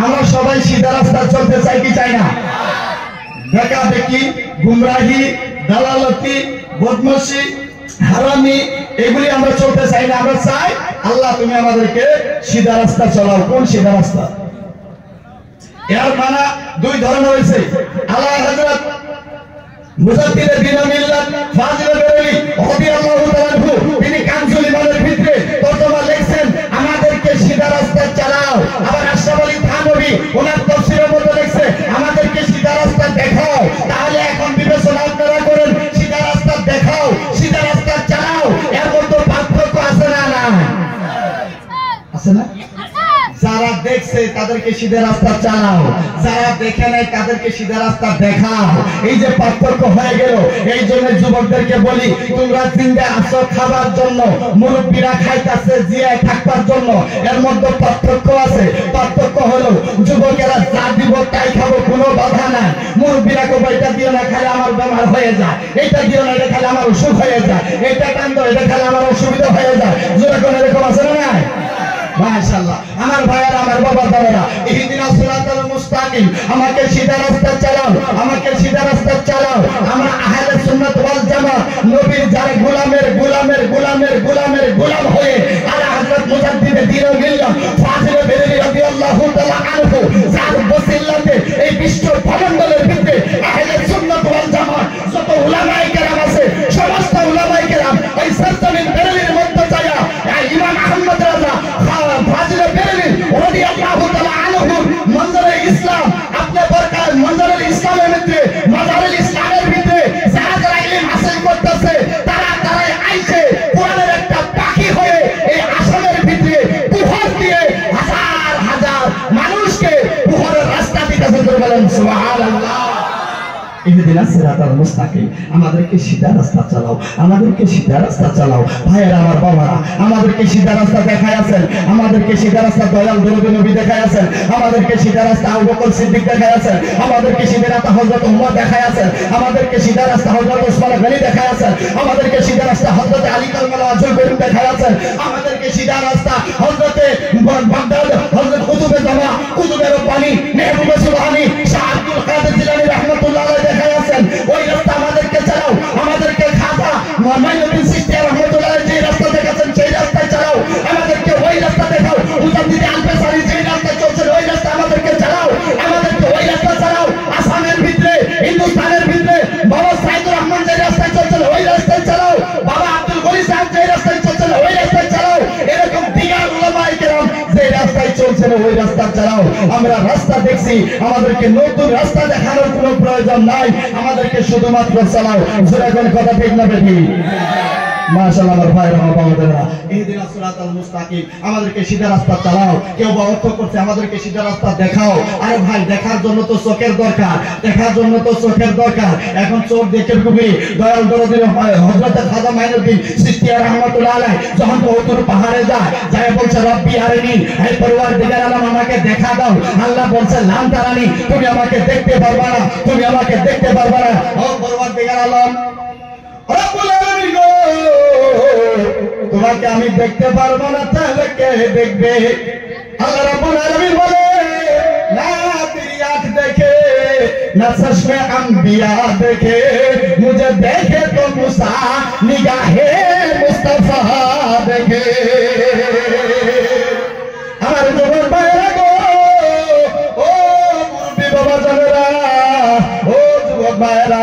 আমরা সবাই সিধা রাস্তা চলতে চাই কি চাই না? বেকা বেকি, গুমরাহি, দালালতি, বদমাশি, হারামি এগুলি আমরা চলতে চাই না। আমরা চাই আল্লাহ তুমি আমাদেরকে সিধা রাস্তা চালাও। কোন সিধা রাস্তা? এর মানা দুই ধরনের হয়েছে। আল্লাহ হযরত মুজাদ্দিদ দ্বীন মিল্লাত ফাজিল বেরেলী রাদিয়াল্লাহু তাআলা আনহু তিনি কানজুল ইমানের ভিতরে তরজমা লিখছেন আমাদেরকে সিধা রাস্তা চালাও। আবার আশরাফ আলী থানভী ওনার তাফসীরের মধ্যে লিখছে আমাদেরকে সিধা রাস্তা দেখাও। তাহলে এখন বিবেচনা আপনারা করেন, সিধা রাস্তা দেখাও, সিধা রাস্তা চালাও, এর মধ্যে পার্থক্য আছে না? না আছে না? যারা দেখছে তাদেরকে সিধা রাস্তা চালাও, যারা দেখে নাই তাদেরকে সিধা রাস্তা দেখাও। এই যে পার্থক্য হয়ে গেল, এই জন্য যুবকদেরকে বলি তোমরা জিন্দা আছো খাবার জন্য, মুরব্বীরা খাইতেছে জিয়ায় থাকবার জন্য, এর মধ্যে পার্থক্য আছে। পার্থক্য হলো যুবকেরা যা দিব তাই খাবো, কোনো বাধা নাই। মুরব্বীরা কো এটা দিও না খালে আমার বেমার হয়ে যায়, এটা দিও না এটা খালে আমার অসুখ হয়ে যায়, এটা কান্দ এটা খালে আমার অসুবিধা হয়ে যায়। জোরে কোন এরকম আছে না নাই? মাশাআল্লাহ আমার ভাইয়েরা, আমার বাবা দাদারা, ইহদিনাস সিরাতাল মুস্তাকিম, আমাকে সিধা রাস্তা চালাও, আমাকে সিধা রাস্তা চালাও। আমরা আহলে সুন্নাত ওয়াল জামাত নবীর যারা গোলামের গোলামের গোলামের গোলামের গোলাম হয়ে আর হযরত মুজাদ্দিদ দ্বীন মিল্লাত ফাজিল বেরেলী রাদিয়াল্লাহু তাআলা আনহু যার বসিলাতে এই বিশ্ব ভবমণ্ডলের ভিতরে আহলে সুন্নাত ওয়াল জামাত যত উলামায়ে কেরাম আছে, সমস্ত উলামায়ে কেরাম ওই সরজমিন বেরেলীর মধ্যে যায় ইমাম আহমদ রাজা ফাজিল বেরেলী রাদিয়াল্লাহু তাআলা আনহু মঞ্জরে ইসলাম আপনি বরকার মঞ্জরে ইসলামের ভিতরে মাজারে ইসলামের ভিতরে যারা ইলম হাসিল করতেছে তারা আইছে কোরআনের একটা পাখি হয়ে এই আসনের ভিতরে পুহর দিয়ে হাজার হাজার মানুষকে পুহরের রাস্তা দিতেছে। বলেন সুবহানাল্লাহ। ইহদিনাস সিরাতাল মুস্তাকিম, আমাদেরকে সিধা রাস্তা চালাও, আমাদেরকে সিধা রাস্তা চালাও। ভাইয়েরা আমার বাবারা, আমাদেরকে সিধা রাস্তা দেখায় আছেন, আমাদেরকে সিধা রাস্তা দয়াল দরুদ নবী দেখায় আছেন, আমাদেরকে সিধা রাস্তা আবু বকর সিদ্দিক দেখায় আছেন, আমাদেরকে সিধা রাস্তা হযরত উমর দেখায় আছেন, আমাদেরকে সিধা রাস্তা হযরত ওসমান গনি দেখায় আছেন, আমাদেরকে সিধা রাস্তা হযরত আলী কাররামাল্লাহু ওয়াজহুল বেরুম দেখায় আছেন, আমাদেরকে সিধা রাস্তা হযরত বাগদাদ হযরত কুতুবে জামা কুতুবের পানি মেহবুবে সুবহানী শাহ আব্দুল কাদের জিলানী রাহমাতুল্লাহ আলাইহি দেখায় আছেন। ওই রাস্তা আমাদেরকে চালাও, আমাদেরকে খাজা মাইনুদ্দিন চিশতি রাহমাতুল্লাহ আলাইহি যে রাস্তা দেখাচ্ছেন সেই রাস্তায় চালাও, আমাদেরকে ওই রাস্তা দেখাও। মুজাদ্দিদ আল-বাসারি যে রাস্তা চলছে ওই রাস্তা আমাদেরকে চালাও, আমাদেরকে ওই রাস্তা চালাও। করতেছি, আমাদেরকে নতুন রাস্তা দেখানোর কোনো প্রয়োজন নাই, আমাদেরকে শুধুমাত্র চালাও। যেরকম কথা ঠিক না বেটি? মাশাআল্লাহ আমার ভাইরা আমার বাবাদেরা, ইহদিনাস সিরাতাল মুস্তাকিম, আমাদেরকে সিধা রাস্তা চালাও। কেউ বা অর্থ করছে আমাদেরকে সিধা রাস্তা দেখাও। আরে ভাই, দেখার জন্য তো চোখের দরকার, দেখার জন্য তো চোখের দরকার। এখন চোখ দেখে খুবই দয়াল দরদির হযরত খাজা মাইনুদ্দিন চিশতিয়া রাহমাতুল্লাহ আলাইহি যখন বহুদূর পাহাড়ে যায় বলছে রব্বি আরিনি, হে পরওয়ারদিগার আলম আমাকে দেখা দাও। আল্লাহ বলছে লান তারানি, তুমি আমাকে দেখতে পারবা না, তুমি আমাকে দেখতে পারবা না। ও পরওয়ারদিগার আলম রব্বুল আলামিন গো, তোমাকে আমি দেখতে পারবো না, তাহলে কে দেখবে? আল্লাহ রাব্বুল আলামিন বলে না তেরি আঁখ দেখে না চশমে আম্বিয়া দেখে, মুঝে দেখে তো মুসা নিগাহে মুস্তাফা দেখে। আমার যুবক ভাইরা গো, ও মুরব্বি বাবা জানেরা, ও যুবক ভাইরা,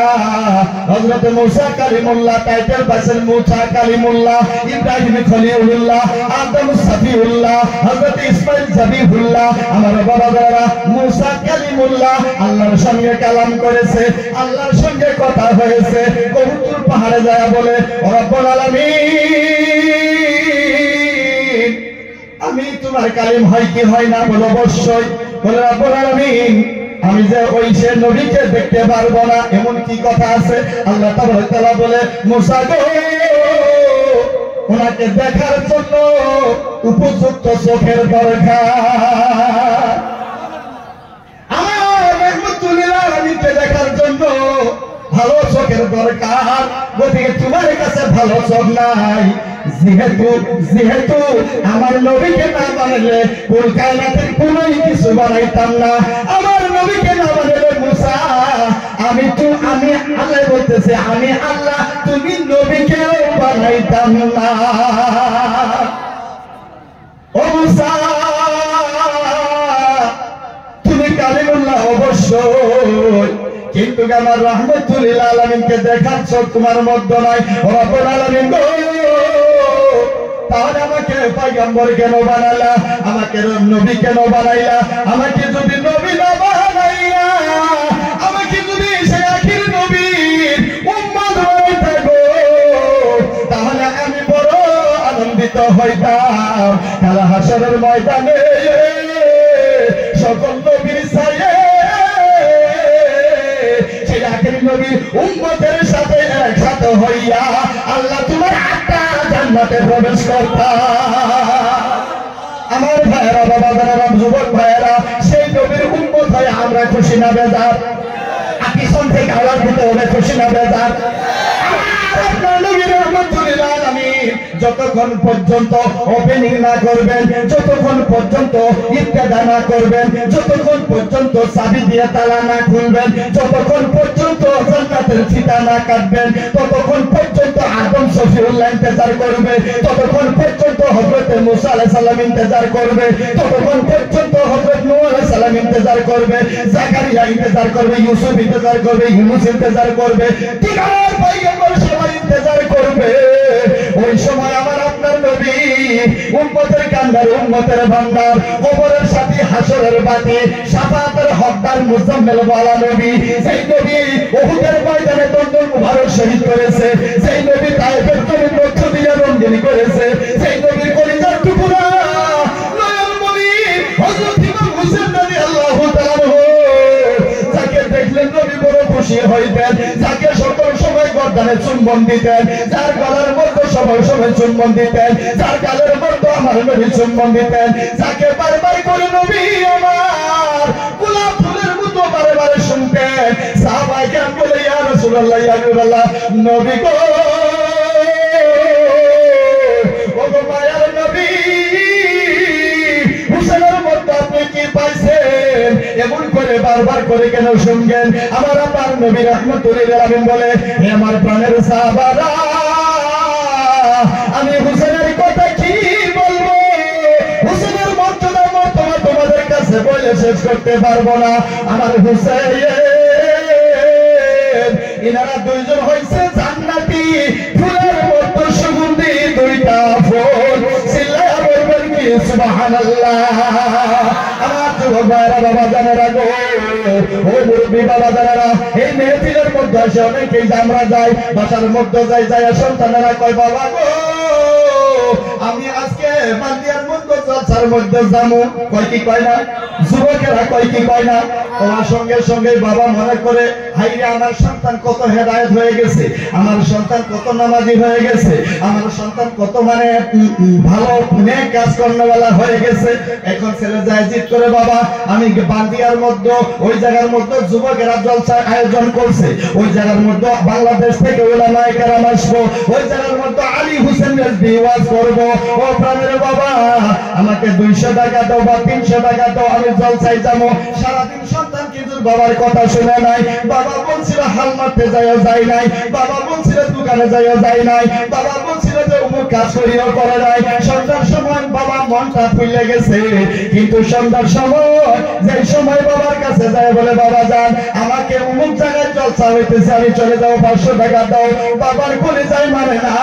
হযরত মুসা কালিমুল্লাহ টাইটেল পাইছেন মুসা কালিমুল্লাহ, ইব্রাহিম খলিলুল্লাহ, আদম সফিউল্লাহ, হযরত ইসমাইল জবিহুল্লাহ। আমার বাবারা, মুসা কালিমুল্লাহ আল্লাহর সঙ্গে কালাম করেছে, আল্লাহর সঙ্গে কথা হয়েছে। বহুদূর পাহাড়ে যায় বলে রব্বুল আলামিন আমি তোমার কালিম হয় কি হয় না? বলো অবশ্যই। বলে রব্বুল আলামিন আমি যে ওই সে নবীকে দেখতে পারবো না, এমন কি কথা আছে? আল্লাহ তাবারক তাআলা বলে মুসা গো, ওনাকে দেখার জন্য উপযুক্ত চোখের দরকার। আমার রহমতুল্লিল আলামিনকে দেখার জন্য ভালো চোখের দরকার। গতিকে তোমার কাছে ভালো চোখ নাই, যেহেতু আমার নবীকে না বানালে কুল কায়নাতের কোনো কিছু বানাইতাম না। আমার নবীকে না বানালে মুসা, আমি আল্লাহ বলতেছে, আমি আল্লাহ, তুমি নবীকেও বানাইতাম না। ও মুসা, তুমি কালিমুল্লাহ অবশ্যই, কিন্তু আমার রাহমাতুল আলামিনকে দেখার চোখ তোমার মধ্যে নাই। রব্বুল আলামিন গো, তাহলে আমাকে পয়গম্বর কেন বানালা? আমাকে নবী কেন বানাইলা? আমাকে যদি নবী না বানাইলা, আমাকে যদি সে আখির নবীর উম্মত হইতে গো, তাহলে আমি বড় আনন্দিত হইতাম। কাল হাসরের ময়দানে সকল নবীর ছায়ে সেই আখির নবী উম্মতের সাথে একসাথে হইয়া আল্লাহ তোমার আত্মা জান্নাতে প্রবেশ করতা। আমার ভাইয়েরা, বাবারা, যুবক ভাইয়েরা, সেই নবীর উম্মত হয়ে আমরা খুশি না বেজার? পিছন থেকে আওয়াজ দিতে হবে খুশি না বেজার? আপনার নবীর রহমতুল্লিল আলামিন যতক্ষণ পর্যন্ত ওপেনিং না করবেন, যতক্ষণ পর্যন্ত ইফতেদা না করবেন, যতক্ষণ পর্যন্ত চাবি দিয়ে তালা না খুলবেন, যতক্ষণ পর্যন্ত জান্নাতের ফিতা না কাটবেন, ততক্ষণ পর্যন্ত আদম সফিউল্লাহ ইন্তজার করবে, ততক্ষণ পর্যন্ত হযরত মুসা আলাইহিস সালাম ইন্তজার করবে, ততক্ষণ পর্যন্ত হযরত নূহ আলাইহিস সালাম ইন্তজার করবে, জাকারিয়া ইন্তজার করবে, ইউসুফ ইন্তজার করবে, ইউনূস ইন্তজার করবে, তিনবার পয়গম্বর সবাই ইন্তজার করবে। ওই সময় আমার আপনার নবী উম্মতের কান্দার, উম্মতের ভান্ডার, কবরের সাথী, হাসরের বাতি, শাফাআতের হকদার মুজাম্মেল ওয়ালা নবী, সেই নবী উহুদের ময়দানে দন্দুল মুবারক শহীদ করেছে, সেই নবী তায়েফের জমিন রক্ত দিয়ে রঙ্গিনী করেছে, সেই নবীর কলিজার টুকরা নয়ন মনি হযরত ইমাম হোসেন রাদিয়াল্লাহু তাআলা যাকে দেখলেন নবী বড় খুশি হইতেন, যাকে সকল সময় গর্দানে চুম্বন দিতেন, যার গলার মধ্যে সবাই সময় চুম্বন দিতেন, যার গালের মধ্যে আমার নবী চুম্বন দিতেন, যাকে বারবার করে নবী আমার গোলাপ ফুলের মতো বারবার শুনতেন। সাহাবায়ে কেরাম বলে ইয়া রাসূলুল্লাহ, ইয়া হাবিবাল্লাহ, নবী গো, ও গো মায়ার নবী, হুসেনের মধ্যে আপনি কি পাইছেন? এমন করে বারবার করে কেন শুনবেন? আমার আপনার নবী রাহমাতুল্লিল আলামিন বলে, হে আমার প্রাণের সাহাবারা, আমি হুসেনের কথা কি বলবো? হুসেনের মর্যাদা মর্তবা তোমাদের কাছে বলে শেষ করতে পারবো না। আমার হুসেন, ইনারা দুইজন হইছে জান্নাতি ফুলের মতো সুগন্ধি দুইটা ফুল। চিল্লায়া বলবেন কি সুবহানাল্লাহ? আমার যুবক ভাইরা বাবা জানেরা গো, ও মুরব্বী বাবা জানেরা, এই মেহফিলের মধ্যে এসে অনেকেই আমরা যাই, বাসার মধ্যে যাই সন্তানেরা কয় বাবা গো আমি আজকে বান্দিয়ার মধ্যে জলসার মধ্যে যাবো, কয় কি কয় না, যুবকেরা কয় কি কয় না। তোমার সঙ্গে সঙ্গে বাবা মনে করে হাইরে আমার সন্তান কত হেদায়েত হয়ে গেছে, আমার সন্তান কত নামাজি হয়ে গেছে, আমার সন্তান কত মানে ভালো নেক কাজ করানোওয়ালা হয়ে গেছে। এখন ছেলে যায় জিদ করে বাবা আমি বান্দিয়ার মধ্যে ওই জায়গার মধ্যে যুবকেরা জলসার আয়োজন করছে, ওই জায়গার মধ্যে বাংলাদেশ থেকে উলামায়ে কেরাম আসবো, ওই জায়গার মধ্যে আলী হোসেন রেজভী ওয়াজ করবো। ও প্রাণের বাবা আমাকে 200 টাকা দাও বা 300 টাকা দাও, আমি জলসায় যাবো। সারাদিন সন্তান কিন্তু বাবার কথা শুনে নাই, বাবা বলছিল হাল মারতে যাই নাই, বাবা বলছিল দোকানে যাই নাই, বাবা বলছিল যে অমুক কাজ করিও করে নাই। সন্ধ্যার সময় বাবা মনটা ফুলে গেছে, কিন্তু সন্ধ্যার সময় যে সময় বাবার কাছে যায় বলে বাবা যান আমাকে অমুক জায়গায় জলসা হইতেছে আমি চলে যাবো, 500 টাকা দাও। বাবার কলিজায় মানে না,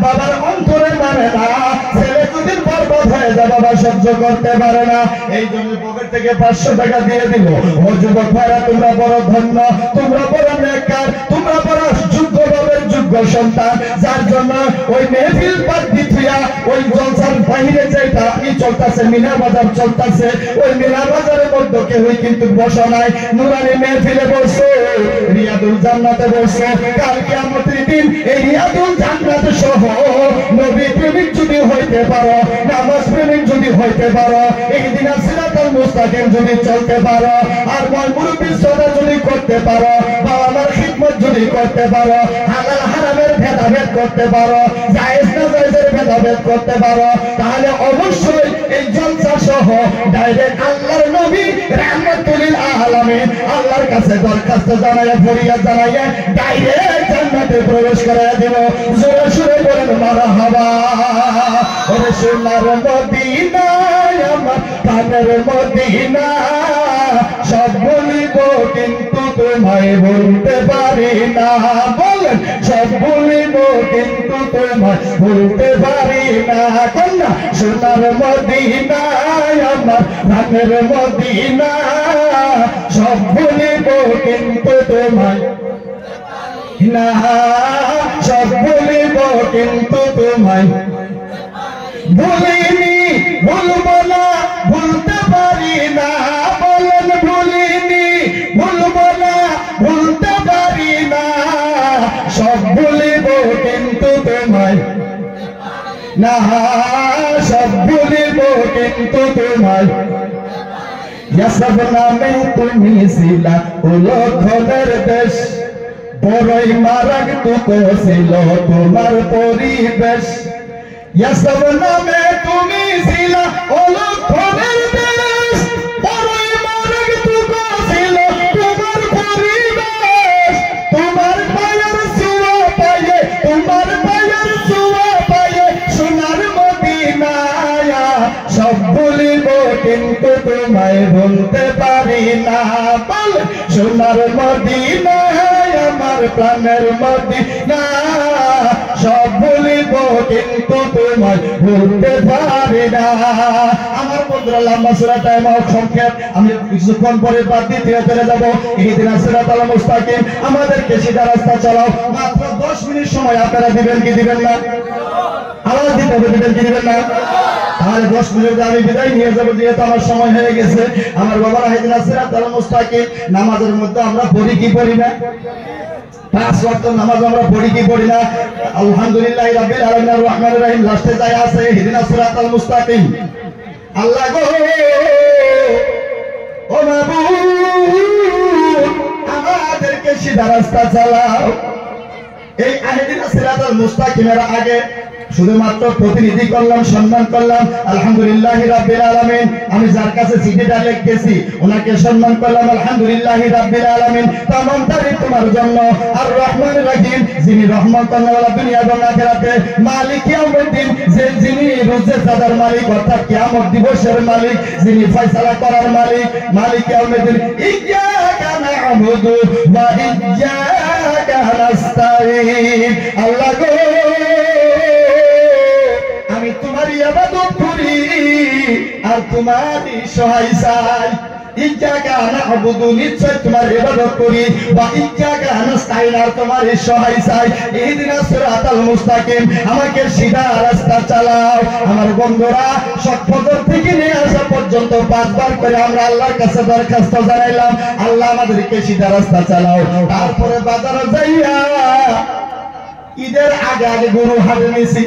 বাবার অন্তরে মানে না, ছেলে দুদিন বরবাদ হয়ে যায় বাবা সহ্য করতে পারে না, এই জন্য পকেট থেকে 500 টাকা দিয়ে দিল। ও যুবক ভাইরা তোমরা বড় ধন্য, তোমরা বড় নেককার, তোমরা বড় যোগ্য বাবার যোগ্য সন্তান, যার জন্য ওই মেহফিল বাদ দিয়া ওই জলসার বাহিরে যেটা চলতেছে মিনা বাজার চলতেছে, ওই মিনা বাজারের মধ্যে কেউই কিন্তু বসা নাই, নুরানি মেহফিলে বসো, রিয়াদুল জান্নাতে বসো। কাল কিয়ামতের দিন এই রিয়াদুল জান্নাত সহ নবী প্রেমিক যদি হইতে পারো, নামাজ প্রেমিক যদি হইতে পারো, এই দিন সিরাতাল মুস্তাকিম যদি চলতে পারো, আর মই মুরব্বির সদা যদি করতে পারো, বা আমার খিদমত যদি করতে পারো, হালাল হারামের ভেদাভেদ করতে পারো, জায়েজ না জায়েজের ভেদাভেদ করতে পারো, তাহলে অবশ্যই এই জলসা সহ ডাইরেক্ট আল্লাহর নবী রাহমাতুল আলামিন আল্লাহর কাছে দরখাস্ত জানায়, ফরিয়াদ জানায়, ডাইরেক্ট জান্নাতে প্রবেশ করে দেব। জোরে সুরে বলেন মারহাবা। ওরে সোনার মদিনা আমার প্রাণের মদিনা, সব বলিব কিন্তু তোমায় বলতে পারি না, বলেন সব বলিব কিন্তু তোমায় বলতে পারি না। কন্যা সোনার মদিনা আমার প্রাণের মদিনা, সব বলিব কিন্তু তোমায় না, সব বলিব কিন্তু তোমায় ভুলিনি, ভুলবো না, ভুলতে পারি না, বলেন ভুলিনি, ভুলবো না, ভুলতে পারি না, সব ভুলিব কিন্তু তোমায় না, সব ভুলিব কিন্তু তোমায়। ইয়াসব নামে তুমি ছিলা উলক্ষণের দেশ, বড়ই মারাত্মক ছিল তোমার পরিবেশ। ইয়াসব নামে তুমি ছিলা উলক্ষণের দেশ, বড়ই মারাত্মক ছিল তোমার পরিবেশ। তোমার পায়ের ছোঁয়া পায়ে, তোমার পায়ের ছোঁয়া পায়ে সোনার মদিনায়, সব ভুলিব কিন্তু তোমায় বলতে পারি না, বল সোনার মদিনায় আমার প্রাণের মদিনা, সব ভুলিব কিন্তু তোমায় বলতে পারি না। আমার বন্ধুরা লম্বা সূরা টাইম সংক্ষেপ, আমি কিছুক্ষণ পরে বাদ দ্বিতীয় চলে যাবো। ইহদিনাস সিরাতাল মুস্তাকিম, আমাদেরকে সিধা রাস্তা চালাও। মাত্র 10 মিনিট সময় আপনারা দিবেন কি দিবেন না? আওয়াজ দিতে হবে, দিবেন কি দিবেন না? তাহলে 10 মিনিট আমি বিদায় নিয়ে যাবো, যেহেতু আমার সময় হয়ে গেছে। আমার বাবারা ইহদিনাস সিরাতাল মুস্তাকিম নামাজের মধ্যে আমরা পড়ি কি পড়ি না? 5 ওয়াক্ত নামাজ আমরা পড়ি কি পড়ি না? আলহামদুলিল্লাহ রাব্বিল আলামিন আর রহমানির রহিম লাস্টে যায় আছে ইহদিনাস সিরাতাল মুস্তাকিম। আল্লাহ গো ও মাবুদ আমাদেরকে সিধা রাস্তা চালাও। এই ইহদিনাস সিরাতাল মুস্তাকিমের আগে শুধুমাত্র প্রতিনিধি করলাম, সম্মান করলাম, আলহামদুলিল্লাহ রাব্বিল আলামিন। আমি যার কাছে চিঠিটা লিখতেছি ওনাকে সম্মান করলাম, আলহামদুলিল্লাহ রাব্বিল আলামিন। তামাম তারিফ তোমার জন্য। আর রহমান রহিম, যিনি রহমত করনেওয়ালা দুনিয়া এবং আখিরাতে, মালিক ইয়াউমিদ্দিন, যিনি রোজে সাদার মালিক অর্থাৎ কিয়ামত দিবসের মালিক, যিনি ফয়সালা করার মালিক, মালিক ইয়াউমিদ্দিন। ইয়্যাকা না'বুদু ওয়া ইয়্যাকা নাস্তাঈন। আল্লাহ গো আমি তোমারই ইবাদত করি আর তোমারই সহায় চাই। ইয়্যাকা না'বুদু নিশ্চয় তোমার ইবাদত করি বা ইয়্যাকা নাস্তাইন আর তোমার সহায় চাই ইহদিনাস সিরাতাল মুস্তাকিম আমাকে সিধা রাস্তা চালাও আমার বন্ধুরা ফজর থেকে নিয়ে আসা পর্যন্ত 5 বার করে আমরা আল্লাহর কাছে দরখাস্ত জানাইলাম আল্লাহ আমাদেরকে সিধা রাস্তা চালাও তারপরে বাজারে যাইয়া ঈদের আগে আগে গরু হাটে নিছি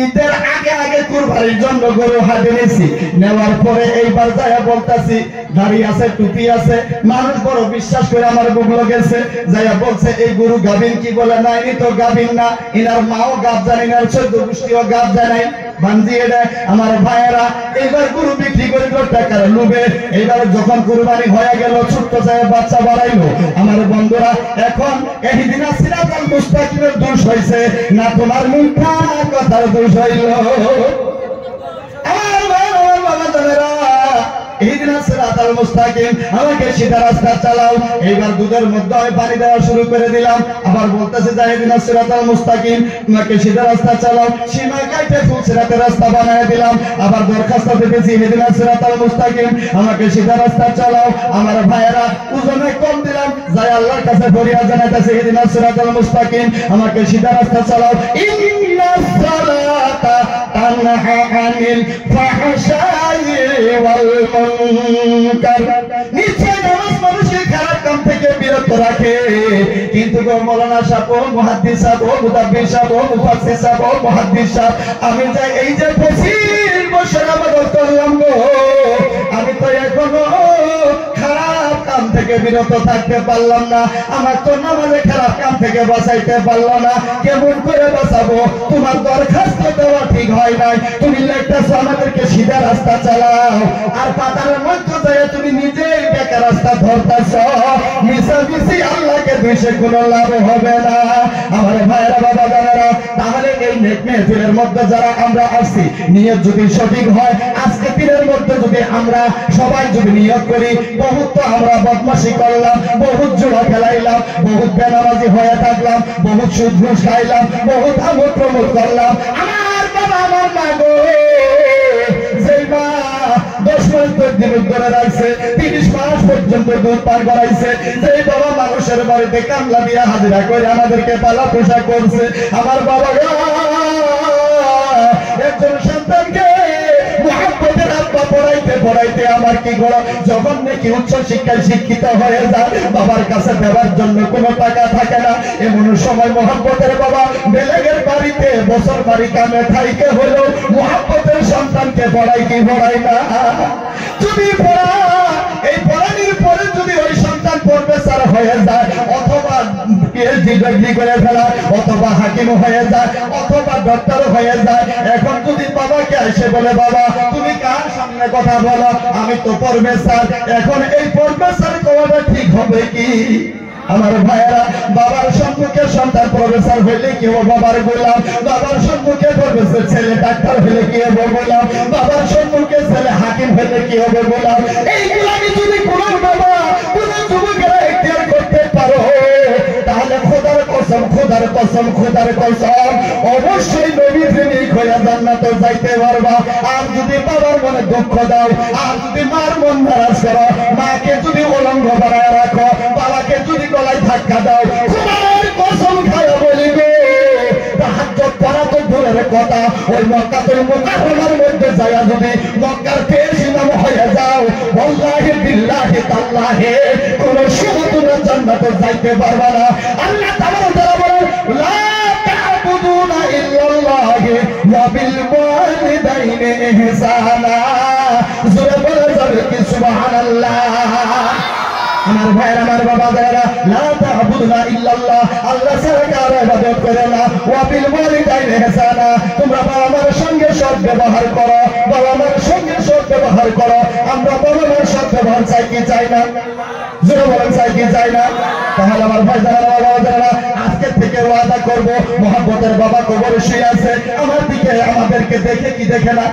ঈদের আগে আগে কুরবানির জন্য গরু হাটে নিছি নেওয়ার পরে এইবার যাইয়া বলতাছি দাড়ি আছে টুপি আছে মানুষ বড় বিশ্বাস করে আমার বুকলো গেছে যাইয়া বলছে এই গরু গাবিন কি বলে নাই নি তো গাবিন না ইনার মাও গাব জানে না 14 গোষ্ঠীও গাব জানে বান্ধিয়ে দেয় আমার ভাইয়েরা এইবার গরু বিক্রি করে টাকার লোভে এইবার যখন কুরবানি হয়ে গেল ছোট্ট যায় বাচ্চা বাড়াইলো আমার বন্ধুরা এখন ইহদিনাস সিরাতাল মুস্তাকিমের দোষ হইছে না তোমার মিথ্যা কথার দোষ হইল আমার বাবা জানেরা ইহদিনাস সিরাতাল মুস্তাকিম আমাকে সিধা রাস্তা চালাও এইবার দুধের মধ্যে আমি পানি দেওয়া শুরু করে দিলাম আবার বলতেছে যে ইহদিনাস সিরাতাল মুস্তাকিম আমাকে সিধা রাস্তা চালাও সীমা কাটে ফুল সিরাতের রাস্তা বানায় দিলাম আবার দরখাস্ত দিতেছি ইহদিনাস সিরাতাল মুস্তাকিম আমাকে সিধা রাস্তা চালাও আমার ভাইয়েরা ওজনে কম দিলাম যাই আল্লাহর কাছে ফরিয়াদ জানাইতেছি ইহদিনাস সিরাতাল মুস্তাকিম আমাকে সিধা রাস্তা চালাও ইন্নাস সালাতা তানহা আনিল ফাহশাই ওয়াল মুনকার নিশ্চয় নামাজ মানুষকে খারাপ কাম থেকে বিরত রাখে কিন্তু গো মাওলানা সাহেব মুহাদ্দিস সাহেব মুতাব্বির সাহেব মুফাসসির সাহেব মুহাদ্দিস সাহেব আমি যাই এই যে 25 বছর ইবাদত করলাম গো আমি তো এখনো খারাপ কাম থেকে বিরত থাকতে পারলাম না আমার তো নামাজে খারাপ কাম থেকে বাঁচাইতে পারলো না কেমন করে বাঁচাবো তোমার দরখাস্ত দেওয়া ঠিক হয় নাই তুমি লেখতেছো আমাদেরকে সিধা রাস্তা চালাও আর পাতারের মধ্যে যায় তুমি নিজেই বেকার রাস্তা ধরতেছো মিশামিশি আল্লাহকে দুইশে কোনো লাভ হবে না আমার ভাইরা বাবা জানেরা তাহলে এই নেক মেহফিলের মধ্যে যারা আমরা আসছি নিয়ত যদি সঠিক হয় আজকে দিনের মধ্যে যদি আমরা সবাই যদি নিয়ত করি বহুত তো আমরা বদমাশি করলাম বহুত জুয়া খেলাইলাম বহুত বেনামাজি হয়ে থাকলাম বহুত সুদ ঘুষ খাইলাম বহুত আমোদ প্রমোদ করলাম আমার বাবা আমার মা গো যেই মা 10 মাস ধরে রাখছে 30 মাস পর্যন্ত দুধ পান করাইছে যেই বাবা মানুষের বাড়িতে কামলা দিয়া হাজিরা করে আমাদেরকে পালা পোষা করছে আমার বাবা একজন সন্তানকে মুহাব্বতের আব্বা পড়াইতে পড়াইতে আমার কি গড়া যখন নাকি উচ্চ শিক্ষায় শিক্ষিত হয়ে যায় বাবার কাছে দেওয়ার জন্য কোনো টাকা থাকে না এমন সময় মুহাব্বতের বাবা বেলেগের বাড়িতে বছর বাড়ি কামে থাইকে হলো মুহাব্বতের সন্তানকে পড়াই কি পড়াই না যদি পড়া এই পড়ানির পরে যদি ওই সন্তান প্রফেসর হয়ে যায় অথবা পিএইচডি ডিগ্রি করে ফেলা অথবা হাকিম হয়ে যায় অথবা ডক্টর হয়ে যায় এখন যদি বাবাকে এসে বলে বাবা তুমি কার সামনে কথা বলো আমি তো প্রফেসর এখন এই প্রফেসর কোয়াটা ঠিক হবে কি আমার ভাইয়েরা বাবার সম্মুখে সন্তান প্রফেসর হইলে কি হবে বাবার গোলাম বাবার সম্মুখে প্রফেসর ছেলে ডাক্তার হইলে কি হবে গোলাম বাবার সম্মুখে ছেলে হাকিম হইলে কি হবে গোলাম এই গোলামি যদি কোনো বাবা কোন যুবকেরা ইখতিয়ার করতে পারো তাহলে খোদার কসম খোদার কসম খোদার কসম অবশ্যই নবী প্রেমিক হয়ে জান্নাতে যাইতে পারবা আর যদি বাবার মনে দুঃখ দাও আর যদি মার মন নারাজ করো মাকে যদি উলঙ্গ বানায় রাখো বাবাকে যদি গলায় ধাক্কা দাও খোদার কসম খায়া বলিবে তাহাজ্জুদ পড়া তো দূরের কথা ওই মক্কাতুল মুকাররমার মধ্যে যায়া যদি মক্কার ফের ইমাম হয়ে যাও ওয়াল্লাহি বিল্লাহি তাআলাহি কোন সুবতুনা জান্নাতে যাইতে পারবা না আল্লাহ তাআলা বলেন লা তা'বুদুনা ইল্লাল্লাহি ওয়া বিল ওয়ালিদাইনি ইহসানা জোরে বলে যাবে কি সুবহানাল্লাহ আমার ভাইরা আমার বাবা যারা লা তা'বুদুনা ইল্লাল্লাহ আল্লাহ ছাড়া কারো ইবাদত করে না ওয়া বিল ওয়ালিদাইনি ইহসানা তোমরা বাবা মার সঙ্গে সৎ ব্যবহার করো বাবা মার সঙ্গে সৎ ব্যবহার করো আমরা বাবা মার সৎ ব্যবহার চাই কি চাই না জোরে বলেন চাই কি চাই না তাহলে আমার ভাই যারা বাবা যারা আজকে থেকে ওয়াদা করব মুহাব্বতের বাবা কবরে শুয়ে আছে আমার দিকে আমাদেরকে দেখে কি দেখে না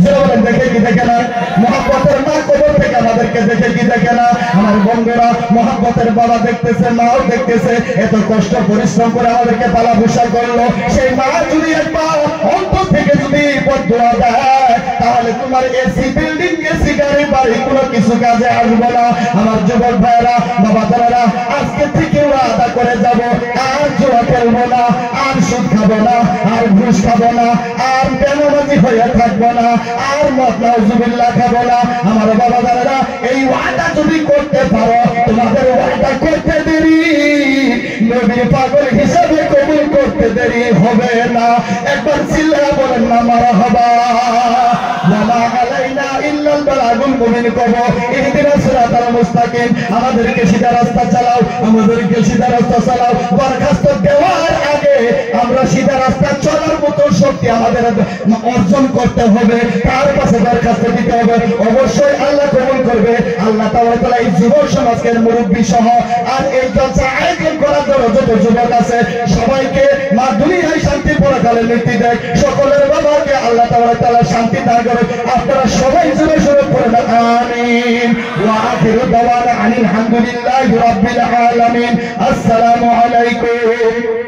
জোরে দেখে কি দেখে না মুহাব্বতের মা কবর থেকে আমাদেরকে দেখে কি দেখে না আমার বন্ধুরা মুহাব্বতের বাবা দেখতেছে মাও দেখতেছে এত কষ্ট পরিশ্রম করে আমাদেরকে পালা পোষা করলো সেই মা যদি একবার অন্তর থেকে যদি বদদুয়া দেয় দেয় তাহলে তোমার এসি বিল্ডিং এসি গাড়ি বাড়ি কোনো কিছু কাজে আসবে না। আমার যুবক ভাইরা বাবা দাদারা আজকে থেকে ওয়াদা করে যাব আর জুয়া খেলবো না, আর সুদ খাবো না, আর ঘুষ খাবো না, আর বেনামাজি হয়ে থাকবো না, আর মদ নাউজুবিল্লাহ খাবো না। আমার বাবা দাদারা এই ওয়াদা যদি করতে পারো তোমাদের ওয়াদা করতে দেরি নবী পাগল হিসাবে কবুল করতে দেরি হবে না। একবার চিল্লায়া বলেন না মারহাবা। ওয়ামা আলাইনা ইল্লাল বালাগুল মুবিন কব ইহদিনাস সিরাতাল মুস্তাকিম। আমাদেরকে সিধা রাস্তা চালাও, আমাদেরকে সিধা রাস্তা চালাও। বরখাস্ত দেওয়ার আগে আমরা সিধা রাস্তা চলার মতো শক্তি আমাদের অর্জন করতে হবে, তার কাছে দরখাস্ত দিতে হবে। অবশ্যই আল্লাহ কবুল করবে। আল্লাহ তাআলা এই যুব সমাজের মুরব্বী সহ আর এই জলসা আয়োজন করার জন্য যত যুবক আছে সবাইকে মা দুনিয়ায় শান্তি পরকালে মুক্তি দেয়। সকলের বাবাকে আল্লাহ তাআলা শান্তি দান করে। আপনারা সবাই জোরে জোরে পড়েন আমিন। ওয়া আখিরু দাওয়ানা আনিল হামদুলিল্লাহি রাব্বিল আলামিন। আসসালামু আলাইকুম।